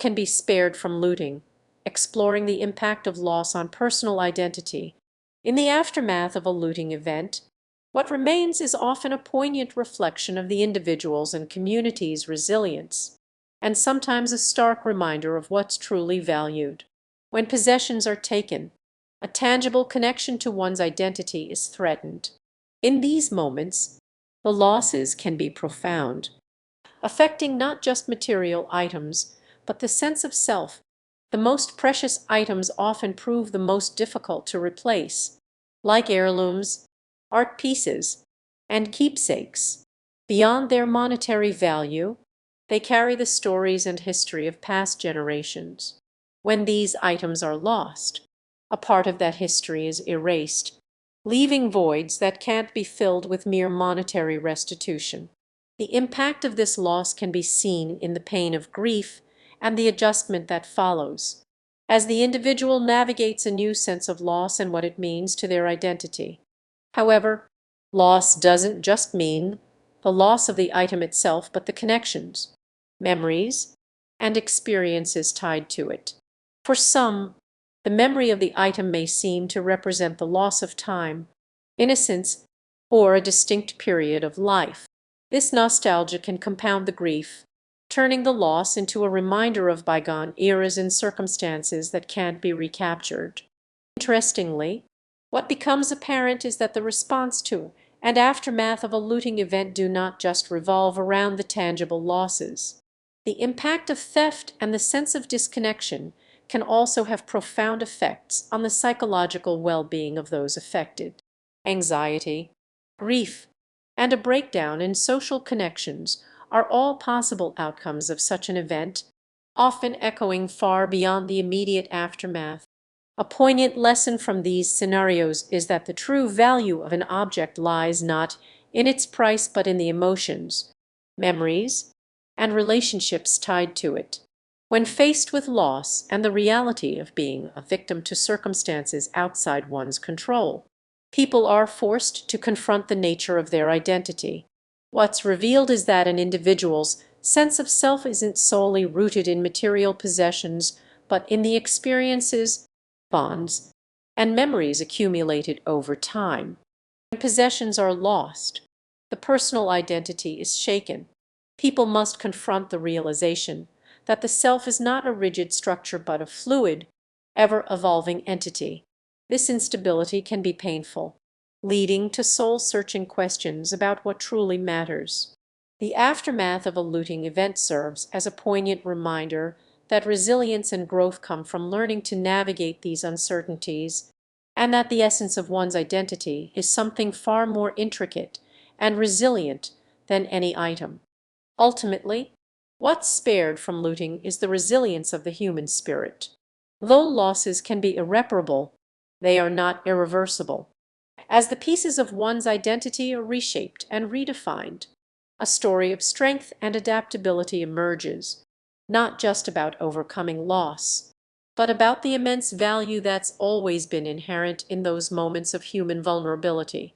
can be spared from looting, exploring the impact of loss on personal identity. In the aftermath of a looting event, what remains is often a poignant reflection of the individual's and community's resilience, and sometimes a stark reminder of what's truly valued. When possessions are taken, a tangible connection to one's identity is threatened. In these moments, the losses can be profound, affecting not just material items, but the sense of self. The most precious items often prove the most difficult to replace, like heirlooms, art pieces, and keepsakes. Beyond their monetary value, they carry the stories and history of past generations. When these items are lost, a part of that history is erased, leaving voids that can't be filled with mere monetary restitution. The impact of this loss can be seen in the pain of grief and the adjustment that follows, as the individual navigates a new sense of loss and what it means to their identity. However, loss doesn't just mean the loss of the item itself, but the connections, memories, and experiences tied to it. For some, the memory of the item may seem to represent the loss of time, innocence, or a distinct period of life. This nostalgia can compound the grief, turning the loss into a reminder of bygone eras and circumstances that can't be recaptured. Interestingly, what becomes apparent is that the response to and aftermath of a looting event do not just revolve around the tangible losses. The impact of theft and the sense of disconnection can also have profound effects on the psychological well-being of those affected. Anxiety, grief, and a breakdown in social connections are all possible outcomes of such an event, often echoing far beyond the immediate aftermath. A poignant lesson from these scenarios is that the true value of an object lies not in its price but in the emotions, memories, and relationships tied to it. When faced with loss and the reality of being a victim to circumstances outside one's control, people are forced to confront the nature of their identity. What's revealed is that an individual's sense of self isn't solely rooted in material possessions, but in the experiences, bonds, and memories accumulated over time. When possessions are lost, the personal identity is shaken. People must confront the realization that the self is not a rigid structure but a fluid, ever-evolving entity. This instability can be painful, leading to soul-searching questions about what truly matters. The aftermath of a looting event serves as a poignant reminder that resilience and growth come from learning to navigate these uncertainties, and that the essence of one's identity is something far more intricate and resilient than any item. Ultimately, what's spared from looting is the resilience of the human spirit. Though losses can be irreparable, they are not irreversible. As the pieces of one's identity are reshaped and redefined, a story of strength and adaptability emerges, not just about overcoming loss, but about the immense value that's always been inherent in those moments of human vulnerability.